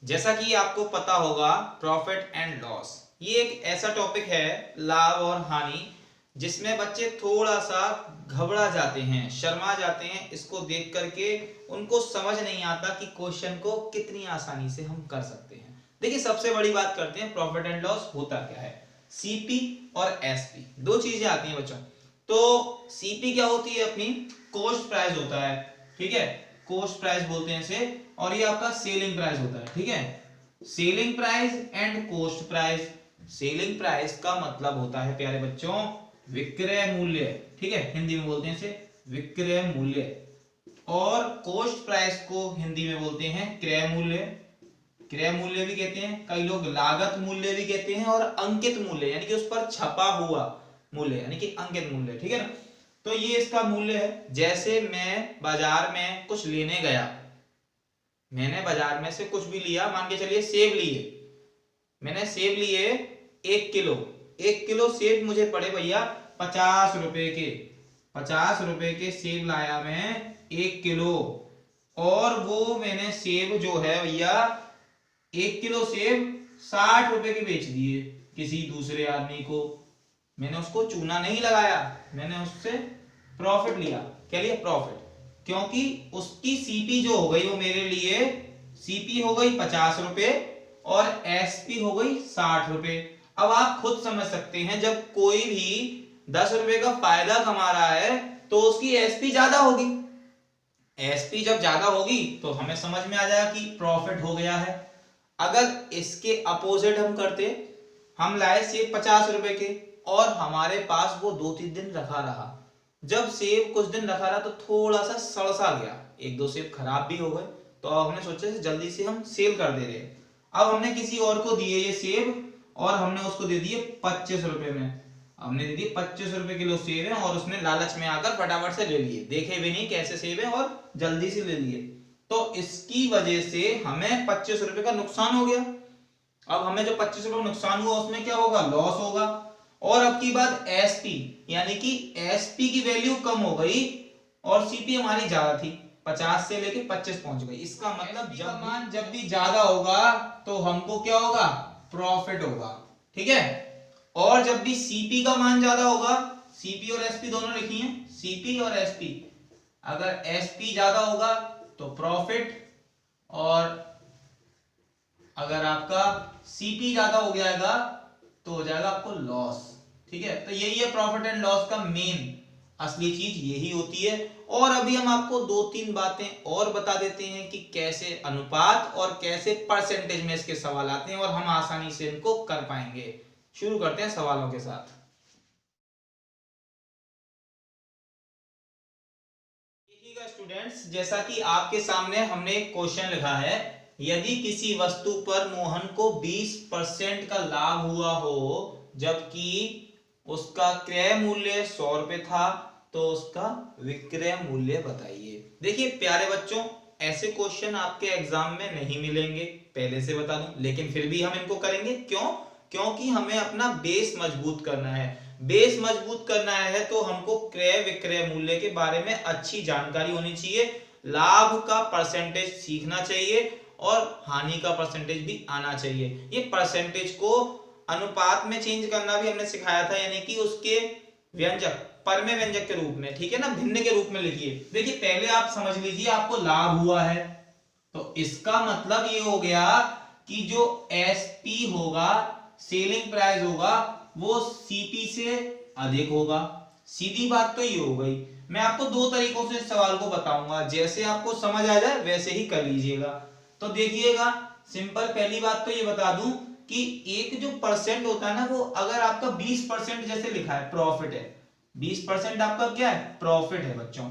जैसा कि आपको पता होगा प्रॉफिट एंड लॉस ये एक ऐसा टॉपिक है, लाभ और हानि, जिसमें बच्चे थोड़ा सा घबरा जाते हैं, शर्मा जाते हैं। इसको देख करके उनको समझ नहीं आता कि क्वेश्चन को कितनी आसानी से हम कर सकते हैं। देखिए, सबसे बड़ी बात करते हैं, प्रॉफिट एंड लॉस होता क्या है। सीपी और एसपी दो चीजें आती हैं बच्चों। तो सीपी क्या होती है, अपनी कॉस्ट प्राइस होता है, ठीक है, कॉस्ट प्राइस बोलते हैं इसे। और ये आपका सेलिंग प्राइस होता है, ठीक है। Selling price and cost price. Selling price का मतलब होता है प्यारे बच्चों विक्रय मूल्य, ठीक है, हिंदी में बोलते हैं इसे विक्रय मूल्य। और कॉस्ट प्राइस को हिंदी में बोलते हैं क्रय मूल्य। क्रय मूल्य भी कहते हैं, कई लोग लागत मूल्य भी कहते हैं, और अंकित मूल्य यानी कि उस पर छपा हुआ मूल्य यानी कि अंकित मूल्य, ठीक है ना। तो ये इसका मूल्य है। जैसे मैं बाजार में कुछ लेने गया, मैंने बाजार में से कुछ भी लिया, मान के चलिए सेब लिए, मैंने सेब लिए 1 किलो। 1 किलो सेब मुझे पड़े भैया 50 रुपए के। 50 रुपए के सेब लाया मैं 1 किलो। और वो मैंने सेब जो है भैया 1 किलो सेब 60 रुपए के बेच दिए किसी दूसरे आदमी को। मैंने उसको चूना नहीं लगाया, मैंने उससे प्रॉफिट लिया। क्या लिया? प्रॉफिट। क्योंकि उसकी सीपी जो हो गई वो मेरे लिए सीपी हो गई 50 रुपए और एसपी हो गई 60 रुपए। अब आप खुद समझ सकते हैं, जब कोई भी 10 रुपए का फायदा कमा रहा है तो उसकी एसपी ज्यादा होगी। एसपी जब ज्यादा होगी तो हमें समझ में आ जाएगा कि प्रॉफिट हो गया है। अगर इसके अपोजिट हम करते, हम लाए सेब 50 रुपए के और हमारे पास वो 2-3 दिन रखा रहा। जब सेब कुछ दिन रखा रहा तो थोड़ा सा सड़ सा गया, 1-2 सेब खराब भी हो गए। तो अब हमने सोचा जल्दी से हम सेल कर दे रहे हैं। अब हमने किसी और को दिए ये सेब और हमने उसको दे दिए 25 रुपए में। हमने दे दिए 25 रुपए किलो सेब है और उसने लालच में आकर फटाफट से ले लिए, देखे भी नहीं कैसे सेब है और जल्दी से ले लिए। तो इसकी वजह से हमें 25 रुपए का नुकसान हो गया। अब हमें जो 25 रुपए का नुकसान हुआ उसमें क्या होगा? लॉस होगा। और अब की बात एसपी, यानी कि एसपी की वैल्यू कम हो गई और सीपी हमारी ज्यादा थी, 50 से लेके 25 पहुंच गई। इसका मतलब जब भी ज्यादा होगा तो हमको क्या होगा? प्रॉफिट होगा, ठीक है। और जब भी सीपी का मान ज्यादा होगा, सीपी और एसपी दोनों लिखी हैं, सीपी और एसपी, अगर एसपी ज्यादा होगा तो प्रॉफिट, और अगर आपका सीपी ज्यादा हो जाएगा तो हो जाएगा आपको लॉस, ठीक है। तो यही है प्रॉफिट एंड लॉस का मेन असली चीज यही होती है। और अभी हम आपको 2-3 बातें और बता देते हैं कि कैसे अनुपात और कैसे परसेंटेज में इसके सवाल आते हैं और हम आसानी से इनको कर पाएंगे। शुरू करते हैं सवालों के साथ। देखिएगा स्टूडेंट्स, जैसा कि आपके सामने हमने एक क्वेश्चन लिखा है, यदि किसी वस्तु पर मोहन को 20% का लाभ हुआ हो जबकि उसका क्रय मूल्य 100 रुपए था, तो उसका विक्रय मूल्य बताइए। देखिए प्यारे बच्चों, ऐसे क्वेश्चन आपके एग्जाम में नहीं मिलेंगे, पहले से बता दूं, लेकिन फिर भी हम इनको करेंगे। क्यों? क्योंकि हमें अपना बेस मजबूत करना है। बेस मजबूत करना है तो हमको क्रय विक्रय मूल्य के बारे में अच्छी जानकारी होनी चाहिए, लाभ का परसेंटेज सीखना चाहिए और हानि का परसेंटेज भी आना चाहिए। ये परसेंटेज को अनुपात में चेंज करना भी हमने सिखाया था, यानी कि उसके व्यंजक परमेय व्यंजक के रूप में, ठीक है ना, भिन्न के रूप में लिखिए। देखिए पहले आप समझ लीजिए, आपको लाभ हुआ है तो इसका मतलब ये हो गया कि जो एसपी होगा, सेलिंग प्राइस होगा, वो सीपी से अधिक होगा। सीधी बात तो ये हो गई। मैं आपको 2 तरीकों से इस सवाल को बताऊंगा, जैसे आपको समझ आ जाए वैसे ही कर लीजिएगा। तो देखिएगा, सिंपल पहली बात तो ये बता दूं कि एक जो परसेंट होता है ना, वो अगर आपका 20% जैसे लिखा है प्रॉफिट है, 20% आपका क्या है? प्रॉफिट है बच्चों,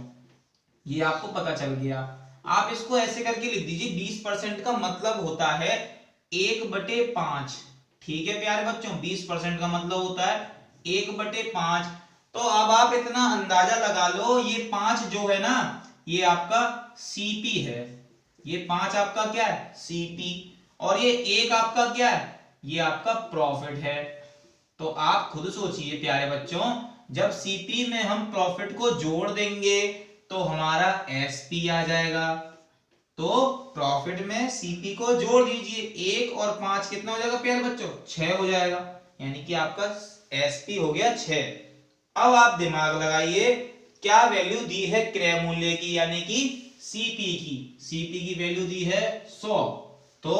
ये आपको पता चल गया। आप इसको ऐसे करके लिख दीजिए, 20% का मतलब होता है 1/5, ठीक है प्यारे बच्चों, 20% का मतलब होता है 1/5। तो अब आप इतना अंदाजा लगा लो, ये 5 जो है ना, ये आपका सीपी है, ये 5 आपका क्या है? सीपी। और ये 1 आपका क्या है? ये आपका प्रॉफिट है। तो आप खुद सोचिए प्यारे बच्चों, जब सीपी में हम प्रॉफिट को जोड़ देंगे तो हमारा एसपी आ जाएगा, तो प्रॉफिट में सीपी को जोड़ दीजिए, 1 और 5 कितना हो जाएगा प्यारे बच्चों, 6 हो जाएगा, यानी कि आपका एसपी हो गया 6। अब आप दिमाग लगाइए, क्या वैल्यू दी है क्रय मूल्य की, यानी कि सीपी की। सीपी की वैल्यू दी है 100, तो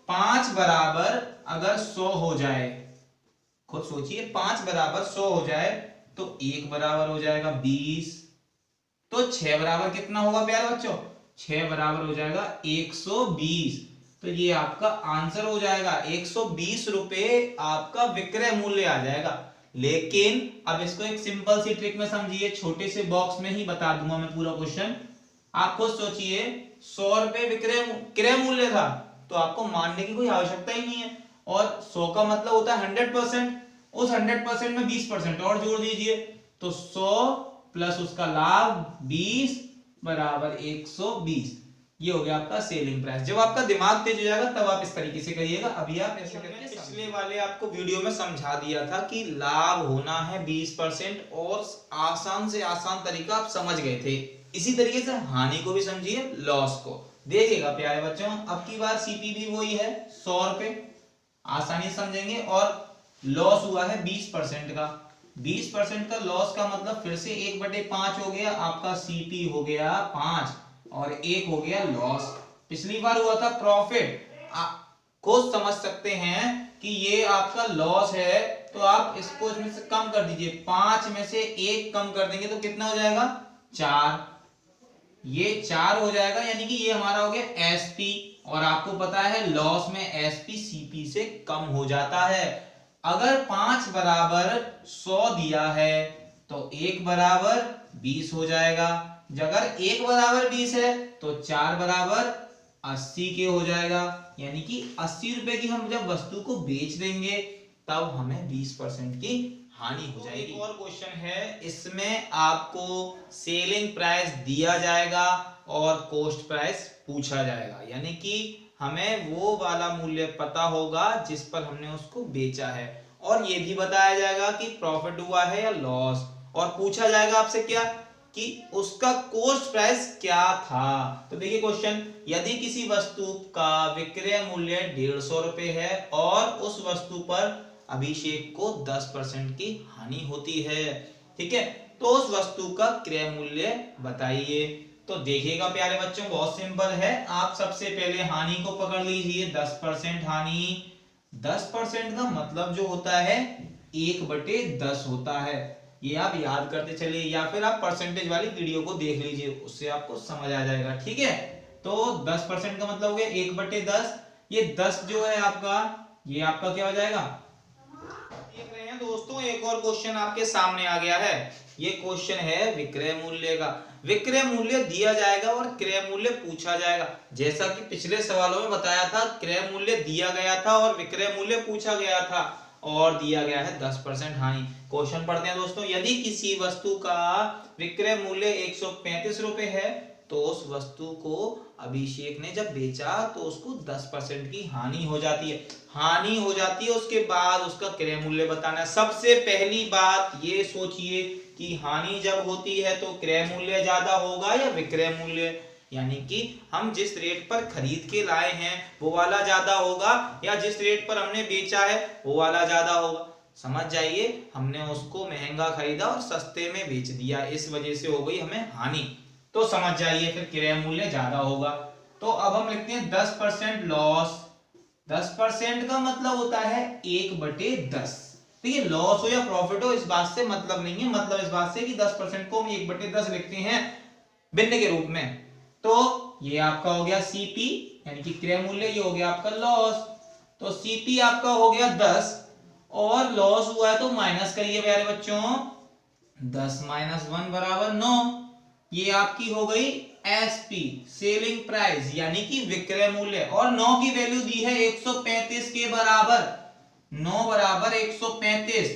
5 बराबर अगर 100 हो जाए, खुद सोचिए 5 बराबर 100 हो जाए तो 1 बराबर हो जाएगा 20, तो 6 बराबर कितना होगा प्यारे बच्चों, 6 बराबर हो जाएगा 120। तो ये आपका आंसर हो जाएगा, 120 रुपए आपका विक्रय मूल्य आ जाएगा। लेकिन अब इसको एक सिंपल सी ट्रिक में समझिए, छोटे से बॉक्स में ही बता दूंगा मैं पूरा क्वेश्चन। आप खुद सोचिए 100 रुपए विक्रय क्रय मूल्य था, तो आपको मानने की कोई आवश्यकता ही नहीं है, और 100 का मतलब होता है 100%, उस 100% में 20% और जोड़ दीजिए, तो 100 प्लस उसका लाभ 20 बराबर 120। ये हो गया आपका सेलिंग प्राइस। जब आपका दिमाग तेज हो जाएगा तब आप इस तरीके से करिएगा, अभी आप ऐसे करके। पिछले वाले आपको वीडियो में समझा दिया था कि लाभ होना है 20%, और आसान से आसान तरीका आप समझ गए थे। इसी तरीके से हानि को भी समझिए, लॉस को देखिएगा प्यारे बच्चों। अब की बार सीपी भी वही है 100 रुपए, आसानी से समझेंगे, और लॉस हुआ है 20% का। 20% का लॉस का मतलब फिर से 1/5 हो गया, आपका सीपी हो गया 5 और 1 हो गया लॉस। पिछली बार हुआ था प्रॉफिट, खुद समझ सकते हैं कि ये आपका लॉस है, तो आप इसको इसमें से कम कर दीजिए, 5 में से 1 कम कर देंगे तो कितना हो जाएगा 4, ये 4 हो जाएगा, यानी कि ये हमारा हो गया एसपी। और आपको पता है लॉस में एसपी सीपी से कम हो जाता है। अगर 5 बराबर 100 दिया है तो 1 बराबर 20 हो जाएगा, अगर 1 बराबर 20 है तो 4 बराबर 80 के हो जाएगा, यानी कि 80 रुपए की हम जब वस्तु को बेच देंगे तब हमें 20% की हानि हो जाएगी। और क्वेश्चन है, इसमें आपको सेलिंग प्राइस दिया जाएगा और कॉस्ट प्राइस पूछा जाएगा, यानी कि हमें वो वाला मूल्य पता होगा जिस पर हमने उसको बेचा है, और ये भी बताया जाएगा कि प्रॉफिट हुआ है या लॉस, और पूछा जाएगा आपसे क्या कि उसका कॉस्ट प्राइस क्या था। तो देखिए क्वेश्चन, यदि किसी वस्तु का विक्रय मूल्य 150 रुपए है और उस वस्तु पर अभिषेक को 10% की हानि होती है, ठीक है, तो उस वस्तु का क्रय मूल्य बताइए। तो देखिएगा प्यारे बच्चों, बहुत सिंपल है। आप सबसे पहले हानि को पकड़ लीजिए, 10% हानि। 10% का मतलब जो होता है 1/10 होता है, ये आप याद करते चलिए, या फिर आप परसेंटेज वाली वीडियो को देख लीजिए, उससे आपको समझ आ जाएगा, ठीक है। तो 10% का मतलब हो गया 1/10, ये 10 जो है आपका, ये आपका क्या हो जाएगा। देख रहे हैं दोस्तों, एक और क्वेश्चन आपके सामने आ गया है। ये क्वेश्चन है विक्रय मूल्य का। विक्रय मूल्य दिया जाएगा और क्रय मूल्य पूछा जाएगा। जैसा कि पिछले सवालों में बताया था, क्रय मूल्य दिया गया था और विक्रय मूल्य पूछा गया था, और दिया गया है 10% हानि। क्वेश्चन पढ़ते हैं दोस्तों, यदि किसी वस्तु का विक्रय मूल्य 135 रुपए है तो उस वस्तु को अभिषेक ने जब बेचा तो उसको 10% की हानि हो जाती है। हानि हो जाती है, उसके बाद उसका क्रय मूल्य बताना है। सबसे पहली बात ये सोचिए कि हानि जब होती है तो क्रय मूल्य ज्यादा होगा या विक्रय मूल्य, यानी कि हम जिस रेट पर खरीद के लाए हैं वो वाला ज्यादा होगा या जिस रेट पर हमने बेचा है वो वाला ज्यादा होगा। समझ जाइए, हमने उसको महंगा खरीदा और सस्ते में बेच दिया, इस वजह से हो गई हमें हानि। तो समझ जाइए फिर क्रय मूल्य ज्यादा होगा। तो अब हम लिखते हैं 10% लॉस। 10% का मतलब होता है 1/10। ठीक है, लॉस हो या प्रॉफिट हो इस बात से मतलब नहीं है, मतलब इस बात से कि 10% को हम 1/10 लिखते हैं भिन्न के रूप में। तो ये आपका हो गया सीपी यानी कि क्रय मूल्य, ये हो गया आपका लॉस। तो सीपी आपका हो गया 10 और लॉस हुआ है तो माइनस करिए प्यारे बच्चों, 10 - 1 बराबर 9। ये आपकी हो गई एसपी सेलिंग प्राइस यानी कि विक्रय मूल्य, और 9 की वैल्यू दी है 135 के बराबर। 9 बराबर 135,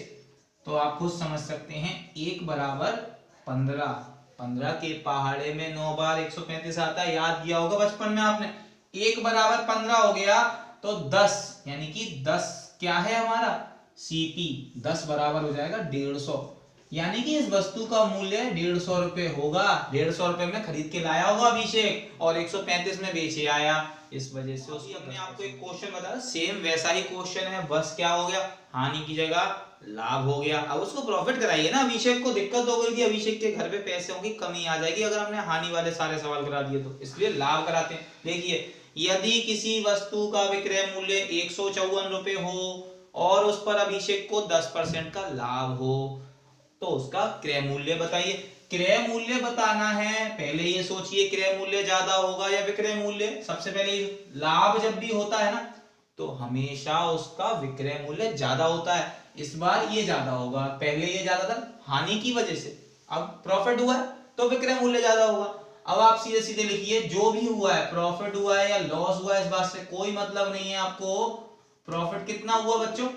तो आप खुद समझ सकते हैं 1 बराबर 15। 15 के पहाड़े में 9 बार 135 आता है, याद किया होगा बचपन में आपने। 1 बराबर 15 हो गया तो 10 यानी कि 10 क्या है हमारा सीपी, 10 बराबर हो जाएगा 150। यानी कि इस वस्तु का मूल्य 150 रुपए होगा। 150 रुपए में खरीद के लाया होगा अभिषेक और 135 में बेचे आया, इस वजह से उसने अपने आपको एक क्वेश्चन बताया, सेम वैसा ही क्वेश्चन है, बस क्या हो गया, हानि की जगह लाभ हो गया। अब उसको प्रॉफिट कराइए ना। अभिषेक को दिक्कत हो गई थी, अभिषेक के घर पे पैसों की कमी आ जाएगी अगर हमने हानि वाले सारे सवाल करा दिए तो, इसलिए लाभ कराते हैं। देखिए, यदि किसी वस्तु का विक्रय मूल्य 154 रुपए हो और उस पर अभिषेक को 10% का लाभ हो तो उसका क्रय मूल्य बताइए। क्रय मूल्य बताना है, पहले ये सोचिए क्रय मूल्य ज्यादा होगा या विक्रय मूल्य। सबसे पहले लाभ जब भी होता है ना तो हमेशा उसका विक्रय मूल्य ज्यादा होता है। इस बार ये ज्यादा होगा, पहले ये ज्यादा था हानि की वजह से, अब प्रॉफिट हुआ है तो विक्रय मूल्य ज्यादा होगा। अब आप सीधे सीधे लिखिए, जो भी हुआ है, प्रॉफिट हुआ है या लॉस हुआ है, इस बात से कोई मतलब नहीं है आपको। प्रॉफिट कितना हुआ बच्चों,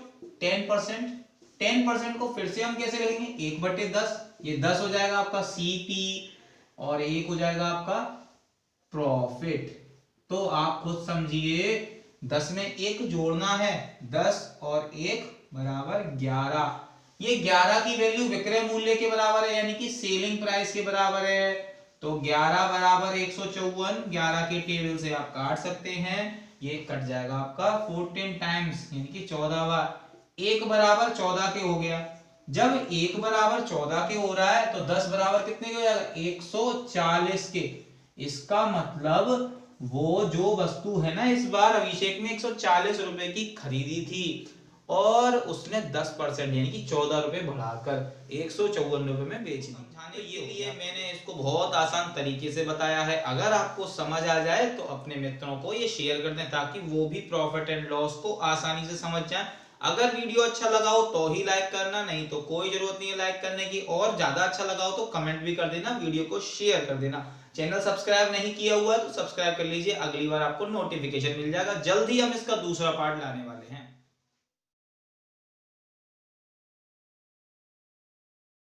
10%। 10% को फिर से हम कैसे लिखेंगे, 1/10, ये 10 हो जाएगा आपका सीपी और 1 हो जाएगा आपका प्रॉफिट। तो आप खुद समझिए, 10 में 1 जोड़ना है, 10 और 1 बराबर 11। ये 11 की वैल्यू विक्रय मूल्य के बराबर है, यानी कि सेलिंग प्राइस के बराबर है। तो 11 बराबर 154, 11 के टेबल से आप काट सकते हैं, ये कट जाएगा आपका 14 टाइम्स, यानी कि 14 बार। 1 बराबर 14 के हो गया। जब 1 बराबर 14 के हो रहा है तो 10 बराबर कितने के हो जाएगा, 140 के। इसका मतलब वो जो वस्तु है ना, इस बार अभिषेक ने 140 रुपए की खरीदी थी और उसने 10% यानी कि 14 रुपए बढ़ाकर 154 रुपए में बेच दी। समझाने के लिए मैंने इसको बहुत आसान तरीके से बताया है। अगर आपको समझ आ जाए तो अपने मित्रों को ये शेयर कर दें ताकि वो भी प्रॉफिट एंड लॉस को आसानी से समझ जाए। अगर वीडियो अच्छा लगा हो तो ही लाइक करना, नहीं तो कोई जरूरत नहीं है लाइक करने की। और ज्यादा अच्छा लगा हो तो कमेंट भी कर देना, वीडियो को शेयर कर देना। चैनल सब्सक्राइब नहीं किया हुआ है तो सब्सक्राइब कर लीजिए, अगली बार आपको नोटिफिकेशन मिल जाएगा। जल्द ही हम इसका दूसरा पार्ट लाने वाले हैं।